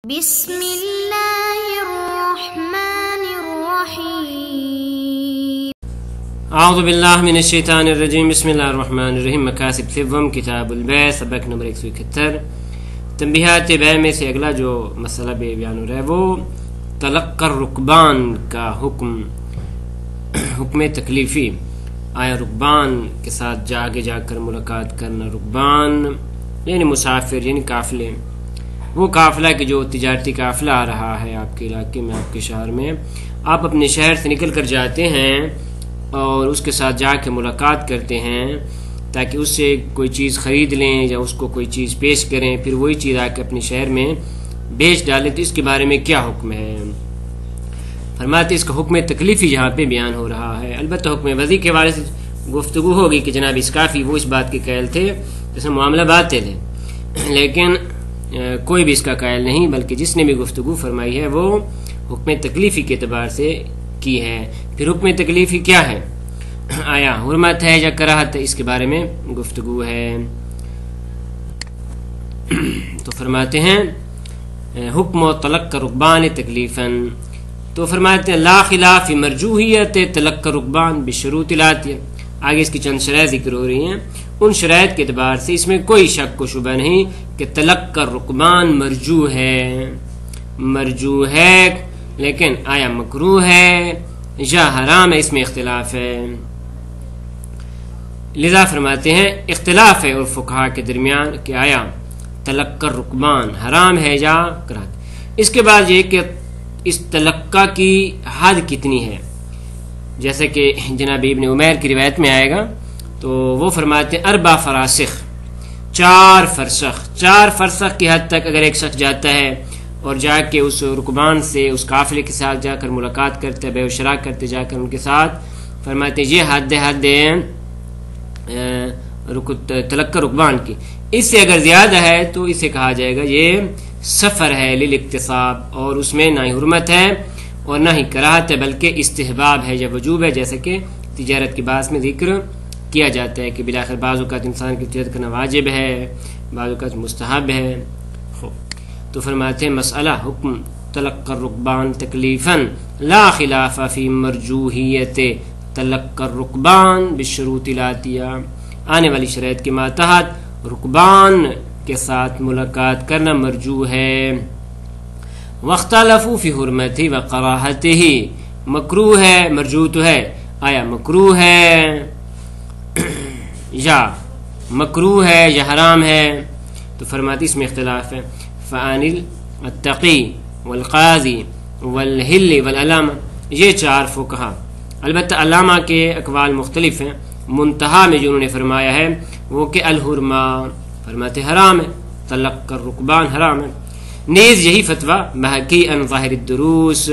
بسم اللہ الرحمن الرحیم اعوذ باللہ من الشیطان الرجیم بسم اللہ الرحمن الرحیم مقاصد سوم کتاب البیع سبق نمبر 171 تنبیہات بیع میں سے اگلا جو مسئلہ بیان ہو رہا ہے وہ تلقی الرکبان کا حکم تکلیفی. آیا رکبان کے ساتھ آگے جا کر ملاقات کرنا، رکبان یعنی مسافر یعنی قافلے، وہ قافلہ کہ جو تجارتی قافلہ آ رہا ہے آپ کے علاقے میں، آپ کے شہر میں، آپ اپنے شہر سے نکل کر جاتے ہیں اور اس کے ساتھ جا کے ملاقات کرتے ہیں تاکہ اس سے کوئی چیز خرید لیں یا اس کو کوئی چیز پیش کریں، پھر وہی چیز آ کے اپنے شہر میں بیچ ڈالیں. تو اس کے بارے میں کیا حکم ہے؟ فرماتے اس کا حکم تکلیفی یہاں پہ بیان ہو رہا ہے. البتہ حکم وضعی کے بارے سے گفتگو ہوگی کہ جناب اسکافی وہ اس بات کے قائل تھے جس میں معاملہ باطل ہے، لیکن کوئی بھی اس کا قائل نہیں، بلکہ جس نے بھی گفتگو فرمائی ہے وہ حکم تکلیفی کے اعتبار سے کی ہے. پھر حکم تکلیفی کیا ہے؟ آیا حرمت ہے یا کراہت ہے، اس کے بارے میں گفتگو ہے. تو فرماتے ہیں حکم و تلقی رکبان تکلیفاً، تو فرماتے ہیں لا خلاف مرجوحیت تلقی رکبان بشروط الاتیہ. آگے اس کی چند شرائط ذکر ہو رہی ہیں، ان شرائط کے اعتبار سے اس میں کوئی شک و شبہ نہیں کہ تلقی رکبان مرجو ہے، لیکن آیا مکروہ ہے یا حرام ہے، اس میں اختلاف ہے. لذا فرماتے ہیں اختلاف ہے اور فقہا کے درمیان کہ آیا تلقی رکبان حرام ہے یا کراہت. اس کے بعد یہ کہ اس تلقی کی حد کتنی ہے، جیسے کہ جناب ابن عمیر کی روایت میں آئے گا تو وہ فرماتے ہیں 4 فراسخ، 4 فرسخ کی حد تک اگر ایک شخص جاتا ہے اور جا کے اس رکبان سے اس قافلے کے ساتھ جا کر ملاقات کرتے بے و شراء کرتے جا کر ان کے ساتھ، فرماتے ہیں یہ حد تلقی رکبان کی. اس سے اگر زیادہ ہے تو اسے کہا جائے گا یہ سفر ہے للاکتساب، اور اس میں نہ ہی حرمت ہے اور نہ ہی کراہت ہے بلکہ استحباب ہے یا وجوب ہے، جیسے کہ تجارت کی بات میں ذکر کیا جاتا ہے کہ بلاخر بعض اوقات انسان کی تجارت کرنا واجب ہے، بعض اوقات مستحب ہے. تو فرماتے ہیں مسئلہ حکم تلقی الرکبان تکلیفاً لا خلاف فی مرجوحیت تلقی الرکبان بالشروط الاتیہ. آنے والی شرائط کے ماتحت رکبان کے ساتھ ملاقات کرنا مرجوح ہے. واختلفوا فی حرمتہ و کراہتہ، مکروہ ہے، مرجوح تو ہے، آیا مکروہ ہے یا حرام ہے؟ تو فرماتی اس میں اختلاف ہے. فعن التقی والقاضی والحل والعلامہ، یہ 4 فقہا. البتہ علامہ کے اقوال مختلف ہیں. منتہا میں جو انہوں نے فرمایا ہے وہ کہ الحرمہ، فرماتے حرام ہے، تلقی الرکبان حرام ہے. نیز یہی فتویٰ بحقی ان ظاہر الدروس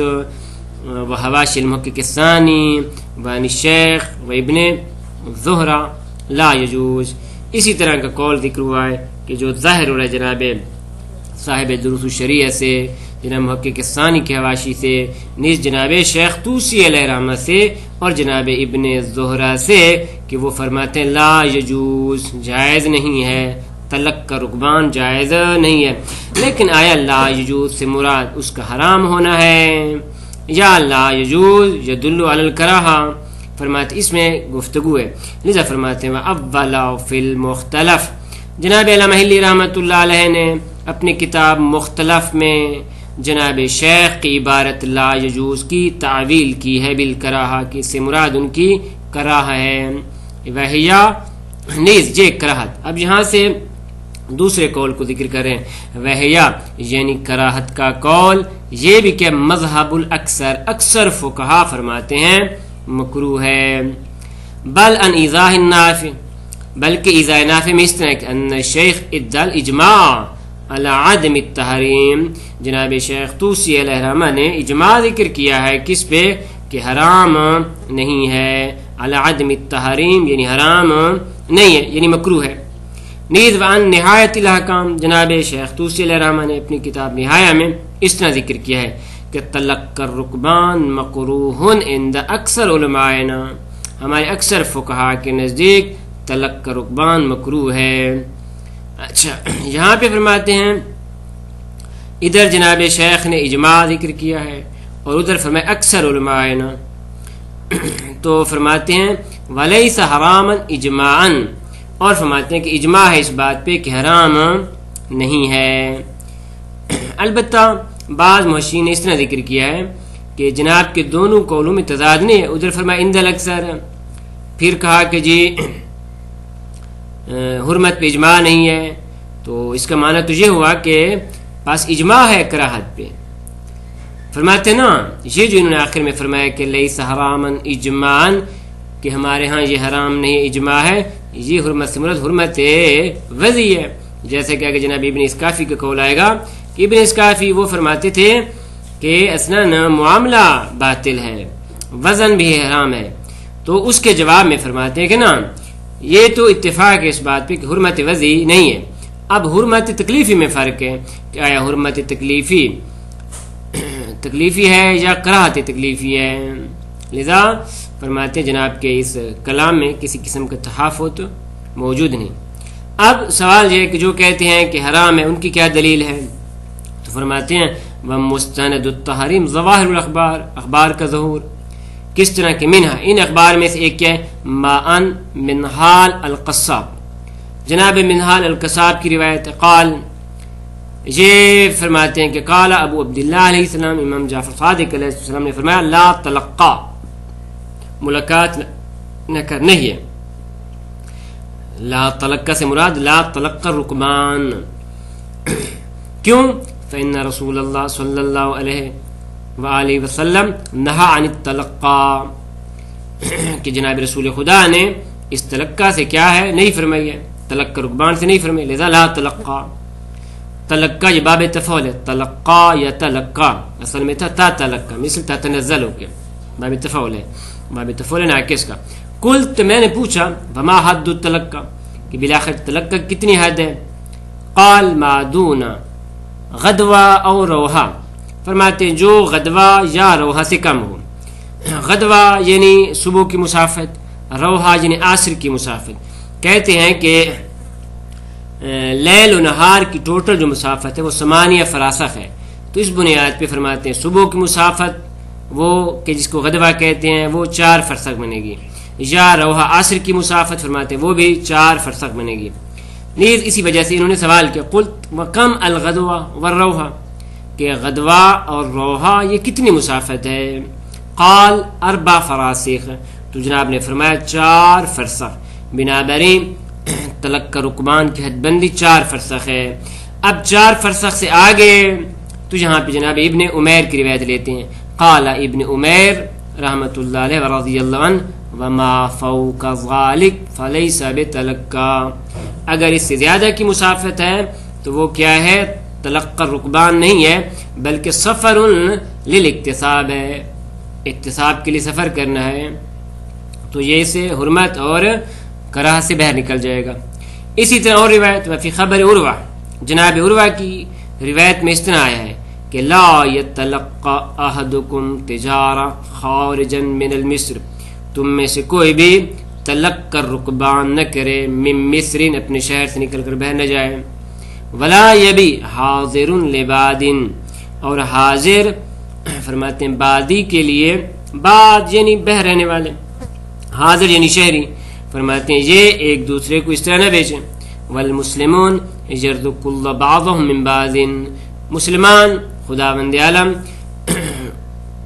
و حواشی المحقق الثانی و عن الشیخ و ابن زہرہ لا یجوز. اسی طرح کا قول ذکر ہوا ہے کہ جو ظاہر ہو رہا ہے جناب صاحب دروس الشریعہ سے، جناب محقق الثانی کے حواشی سے، نیز جناب شیخ طوسی علیہ رحمہ سے اور جناب ابن زہرہ سے، کہ وہ فرماتے ہیں لا یجوز، جائز نہیں ہے، تلقی رکبان جائز نہیں ہے. لیکن آیا لا یجوز سے مراد اس کا حرام ہونا ہے یا لا یجوز یدل علی الکراہہ؟ فرماتے اس میں گفتگو ہے. لذا فرماتے ہیں اولا فی المختلف. جناب علامہ حلی رحمۃ اللہ علیہ نے اپنی کتاب مختلف میں جناب شیخ کی عبارت لا یجوز کی تعویل کی ہے بالکراہہ، کہ اس سے مراد ان کی کراہہ ہے، وہیا نیز یہ کراہت. اب یہاں سے دوسرے قول کو ذکر کریں، وہیا یعنی کراہت کا قول یہ بھی کہ مذہب اکثر فقہا فرماتے ہیں مکروہ ہے. بل ان ایضاح النافع، بلکہ ایضاح نافع میں اس طرح کہ ان شیخ ادعا اجماع علی عدم التحریم، جناب شیخ طوسی علیہ رحمہ نے اجماع ذکر کیا ہے کس پہ؟ کہ حرام نہیں ہے، علی عدم التحریم یعنی حرام نہیں ہے، یعنی مکروہ ہے. نیز وعن نہایت الاحکام، جناب شیخ طوسی علیہ رحمہ نے اپنی کتاب نہایہ میں اس طرح ذکر کیا ہے کہ تلقی الرکبان مکروہ عند اکثر علمائنا، ہمارے اکثر فقہا کے نزدیک تلقی رکبان مکروہ ہے. اچھا، یہاں پہ فرماتے ہیں ادھر جناب شیخ نے اجماع ذکر کیا ہے اور ادھر فرمایا اکثر علماء نا، تو فرماتے ہیں ولیس حراما اجماعا، اور فرماتے ہیں کہ اجماع ہے اس بات پہ کہ حرام نہیں ہے۔ البتہ بعض محشرین نے اس طرح ذکر کیا ہے کہ جناب کے دونوں قولوں میں تضاد نہیں ہے، ادھر فرمایا عند الاکثر، پھر کہا کہ جی حرمت پہ اجماع نہیں ہے، تو اس کا معنی تو یہ ہوا کہ پاس اجماع ہے کراہت پہ۔ فرماتے نا یہ جو انہوں نے آخر میں فرمایا کہ لیس حراما اجماعا، کہ ہمارے ہاں یہ حرام نہیں اجماع ہے، یہ حرمت سے مراد حرمت وضعی ہے، جیسے کہ جناب ابن اسکافی کا قول آئے گا کہ ابن اسکافی وہ فرماتے تھے کہ اصلاً معاملہ باطل ہے، وزن بھی حرام ہے، تو اس کے جواب میں فرماتے ہیں کہ نا یہ تو اتفاق ہے اس بات پہ کہ حرمت وضعی نہیں ہے۔ اب حرمت تکلیفی میں فرق ہے کہ آیا حرمت تکلیفی ہے یا کراہت تکلیفی ہے، لذا فرماتے ہیں جناب کے اس کلام میں کسی قسم کا تحافظ موجود نہیں۔ اب سوال یہ ہے کہ جو کہتے ہیں کہ حرام ہے ان کی کیا دلیل ہے، تو فرماتے ہیں وَمُسْتَنَدُ التَّحْرِيمِ ظَوَاهِرُ الْأَخْبَارِ، اخبار کا ظہور کس طرح کے منہا، ان اخبار میں سے ایک کیا ہے ماءً منہال القصاب، جناب منہال القصاب کی روایت قال، یہ فرماتے ہیں کہ قال ابو عبداللہ علیہ السلام، امام جعفر صادق علیہ السلام نے فرمایا لا تلقا، ملاقات نہ کرنا ہی ہے، لا تلقا سے مراد لا تلقا رکبان، کیوں؟ فإن رسول اللہ صلی اللہ علیہ وآلہ وسلم نہا عن التلقا، کہ جناب رسول خدا نے اس تلقا سے کیا ہے نہیں فرمائی ہے، تلقا رکبان سے نہیں فرمائی، لذا لا تلقا، تلقا یہ باب تفعول ہے، تلقا یا تلقا اصل میں تھا تا تلقا، مثل تا تنزل ہو گیا، باب تفعول ہے، باب تفعول ناقص کا۔ قلت میں نے پوچھا وما حد التلقا، کہ بلاخر تلقا کتنی حد ہے، قال ما دون غدوہ او روحا، فرماتے ہیں جو غدوہ یا روحا سے کم ہو، غدوہ یعنی صبح کی مسافت، روحا یعنی عصر کی مسافت، کہتے ہیں کہ لیل و نہار کی ٹوٹل جو مسافت ہے وہ 8 فراسخ ہے، تو اس بنیاد پہ فرماتے ہیں صبح کی مسافت وہ کہ جس کو غدوہ کہتے ہیں وہ 4 فرسخ بنے گی، یا روحا عصر کی مسافت فرماتے ہیں وہ بھی 4 فرسخ بنے گی۔ نیز اسی وجہ سے انہوں نے سوال کیا قلت وکم الغدوہ والروحا، کہ غدوہ اور روحا یہ کتنی مسافت ہے، قال 4 فراسخ، تو جناب نے فرمایا 4 فرسخ، بنابراین تلقا رکبان کی حد بندی 4 فرسخ ہے۔ اب 4 فرسخ سے آگے تو یہاں پہ جناب ابن عمیر کی روایت لیتے ہیں، قال ابن عمیر رحمۃ اللہ علیہ ورضی اللہ عنہ وما فوق ذلك فليس بتلقا، اگر اس سے زیادہ کی مسافت ہے تو وہ کیا ہے تلقا رکبان نہیں ہے بلکہ سفر للاکتساب ہے، اکتساب کے لیے سفر کرنا ہے، تو یہ سے حرمت اور کراہ سے باہر نکل جائے گا۔ اسی طرح اور روایت وفی خبر عروہ، جناب عروہ کی روایت میں اس طرح آیا ہے کہ لا یتلقا احدکم تجارہ خارجا من المصر، تم میں سے کوئی بھی تلقا رکبان نہ کرے من مصر، اپنے شہر سے نکل کر باہر نہ جائے، ولا یبی حاضر لباد، اور حاضر فرماتے ہیں بادی کے لیے، باد یعنی بہ رہنے والے، حاضر یعنی شہری، فرماتے ہیں یہ ایک دوسرے کو اس طرح نہ بیچیں، والمسلمون یرزق اللہ بعضهم من بعض، مسلمان خداوند عالم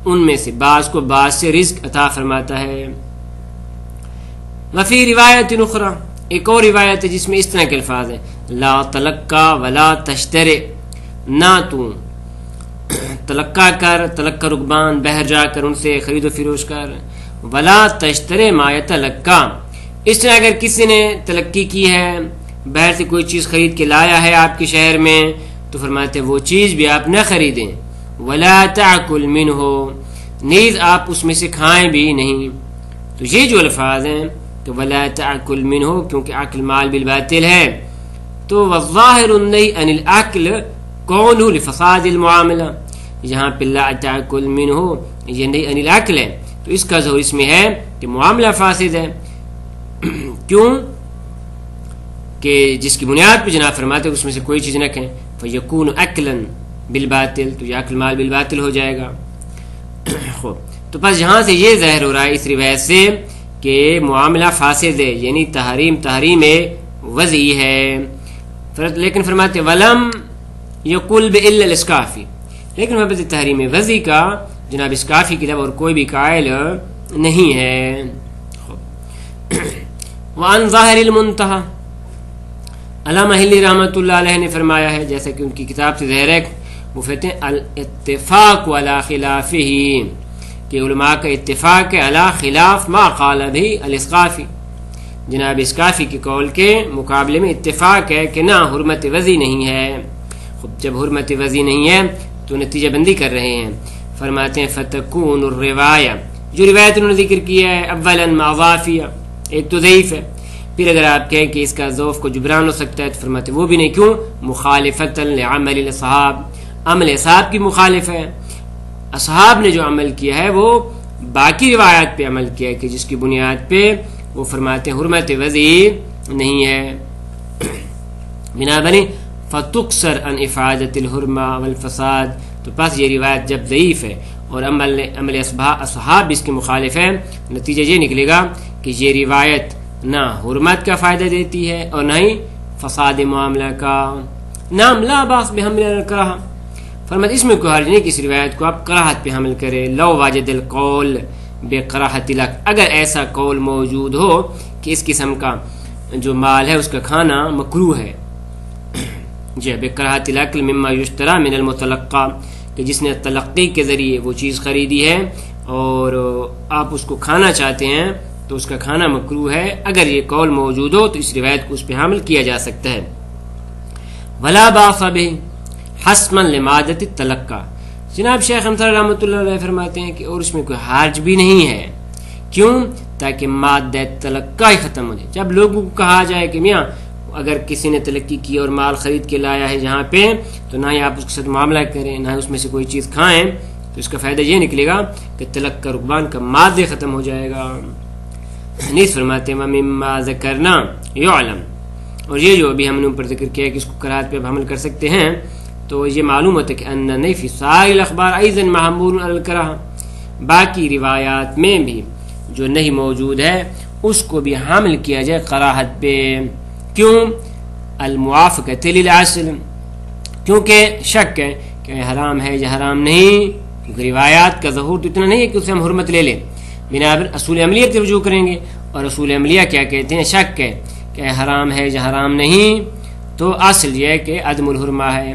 ان میں سے بعض کو بعض سے رزق عطا فرماتا ہے۔ وفی روایت اخرى، ایک اور روایت ہے جس میں اس طرح کے الفاظ ہیں لا تلقا ولا تشترے، نہ تو تلقا کر، تلقا رکبان بہر جا کر ان سے خرید و فروش کر، ولا تشترے ما یتلقا، اس طرح اگر کسی نے تلقی کی ہے باہر سے کوئی چیز خرید کے لایا ہے آپ کے شہر میں تو فرماتے وہ چیز بھی آپ نہ خریدیں، ولا تاکل منہ، نیز آپ اس میں سے کھائیں بھی نہیں۔ تو یہ جو الفاظ ہیں کہ ولا تاکل منہ، کیونکہ اکل مال بالباطل ہے، تو والظاہر النہی عن الاکل کون لفساد المعاملہ، یہاں پہ لا تاکل منہ یہ نہیں عن الاکل ہے، تو اس کا ظہور اس میں ہے کہ معاملہ فاسد ہے، کیوں کہ جس کی بنیاد پہ جناب فرماتے اس میں سے کوئی چیز نہ کھائیں، فیکون اکلا، بالباطل، تو یاکل مال بالباطل ہو جائے گا. خوب، تو بس یہاں سے یہ ظاہر ہو رہا ہے اس روایت سے کہ معاملہ فاسد ہے، یعنی تحریم وضعی ہے. لیکن فرماتے ولم یقل بإلا الاسکافی، لیکن محبت تحریم وضعی کا جناب اسکافی کے علاوہ اور کوئی بھی قائل نہیں ہے. وعن ظاہر المنتہا، علامہ ہلی رحمۃ اللہ علیہ نے فرمایا ہے، جیسا کہ ان کی کتاب سے ظاہر ہے، وہ کہتے ہیں الاتفاق علی خلافہ، کہ علماء کا اتفاق ہے علی خلاف ما قال بھی الاسقافی، جناب اسقافی کے قول کے مقابلے میں اتفاق ہے کہ نہ حرمت وضعی نہیں ہے. خب جب حرمت وضعی نہیں ہے تو نتیجہ بندی کر رہے ہیں. فرماتے ہیں فتکون الروایہ، جو روایت انہوں نے ذکر کیا ہے، اولا معضافیہ، ایک تو ضعیف ہے، پھر اگر آپ کہیں کہ اس کا ضعف کو جبران ہو سکتا ہے تو فرماتے وہ بھی نہیں. کیوں؟ مخالفتا لعمل الاصحاب، عمل اصحاب کی مخالف ہے. اصحاب نے جو عمل کیا ہے وہ باقی روایات پہ عمل کیا ہے کہ جس کی بنیاد پہ وہ فرماتے ہیں حرمت وضعی نہیں ہے. بنابراین فتقصر عن افادت الحرمہ والفساد، تو پس یہ روایت جب ضعیف ہے اور عمل اصحاب اس کے مخالف ہے، نتیجہ یہ نکلے گا کہ یہ روایت نہ حرمت کا فائدہ دیتی ہے اور نہ ہی فساد معاملہ کا. نام لا باس بحمل الکراہ، فرماتے اس میں کوئی حرج نہیں کہ اس روایت کو آپ کراہت پہ حمل کرے. لو واجد القول بکراہت لک، اگر ایسا قول موجود ہو کہ اس قسم کا جو مال ہے اس کا کھانا مکروہ ہے، جی بکراہت الاکل مما یشترى من المتلقى، کہ جس نے تلقی کے ذریعے وہ چیز خریدی ہے اور آپ اس کو کھانا چاہتے ہیں تو اس کا کھانا مکروہ ہے. اگر یہ قول موجود ہو تو اس روایت کو اس پہ حمل کیا جا سکتا ہے. ولا باس به حسما لمادت التلقى، جناب شیخ امثال رحمۃ اللہ علیہ فرماتے ہیں کہ اور اس میں کوئی حرج بھی نہیں ہے. کیوں؟ تاکہ مادہ تلقی ختم ہو جائے. جب لوگوں کو کہا جائے کہ میاں اگر کسی نے تلقی کی اور مال خرید کے لایا ہے جہاں پہ، تو نہ ہی آپ اس کے ساتھ معاملہ کریں نہ اس میں سے کوئی چیز کھائیں، تو اس کا فائدہ یہ نکلے گا کہ تلقی رکبان کا مادہ ختم ہو جائے گا. نیز فرماتے ہیں مما ذکرنا یعلم، اور یہ جو ابھی ہم نے اوپر ذکر کیا کہ اس کو قرات پہ حمل کر سکتے ہیں، تو یہ معلوم ہوتا ہے کہ ان نفی سائر الاخبار ایضا محمول علی الکراہ، باقی روایات میں بھی جو نہیں موجود ہے اس کو بھی حامل کیا جائے کراہت پہ. کیوں؟ الموافقۃ للعسل، کیونکہ شک ہے کہ حرام ہے یا حرام نہیں، کیونکہ روایات کا ظہور تو اتنا نہیں ہے کہ اسے ہم حرمت لے لیں. بنابر اصول عملیہ کی رجوع کریں گے، اور اصول عملیہ کیا کہتے ہیں؟ شک ہے کہ حرام ہے یا حرام نہیں، تو اصل یہ ہے کہ عدم الحرمہ ہے.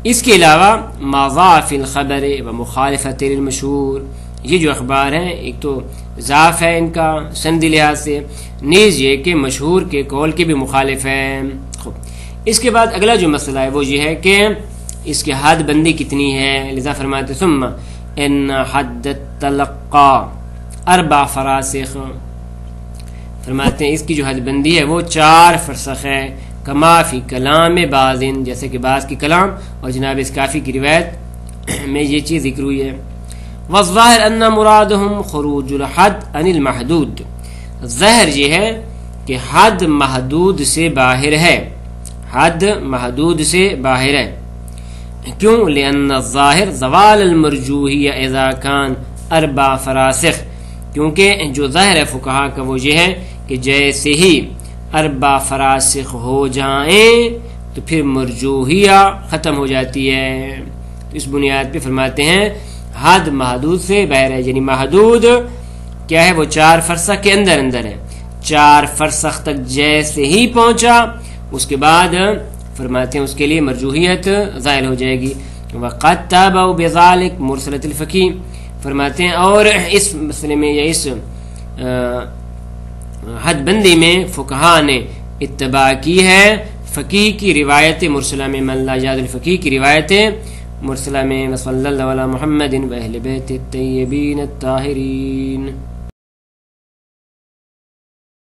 اس کے علاوہ مضاف الخبر و مخالفت المشہور، یہ جو اخبار ہیں ایک تو ضعف ہے ان کا سندی لحاظ سے، نیز یہ کہ مشہور کے قول کے بھی مخالف ہے. اس کے بعد اگلا جو مسئلہ ہے وہ یہ ہے کہ اس کی حد بندی کتنی ہے. لذا فرماتے ثم ان حد التلقى 4 فراسخ، فرماتے ہیں اس کی جو حد بندی ہے وہ 4 فرسخ ہے. کما فی کلام بعضن، جیسے کہ بعض کی کلام اور جناب اسقافی کی روایت میں یہ چیز ذکر ہوئی ہے. والظاہر ان مرادهم خروج الحد عن المحدود، ظاہر یہ ہے کہ حد محدود سے باہر ہے، حد محدود سے باہر ہے. کیوں؟ لأن الظاہر زوال المرجوحیہ اذا کان 4 فراسخ، کیونکہ جو ظاہر ہے فقہا کا وہ یہ ہے کہ جیسے ہی 4 فراسخ ہو جائیں تو پھر مرجوحیہ ختم ہو جاتی ہے. اس بنیاد پہ فرماتے ہیں حد محدود سے باہر ہے، یعنی محدود کیا ہے؟ وہ 4 فرسخ کے اندر ہے. 4 فرسخ تک جیسے ہی پہنچا اس کے بعد فرماتے ہیں اس کے لیے مرجوحیت ظاہر ہو جائے گی. وقد تابعوا بذلك مرسلۃ الفقی، فرماتے ہیں اور اس مسئلے میں یا اس حد بندی میں فقہا نے اتباع کی ہے فقی کی روایت مرسلہ میں، من لا یاد الفقی کی روایت مرسلہ میں. وصلی اللہ علی محمد و اہل بیت الطیبین الطاہرین.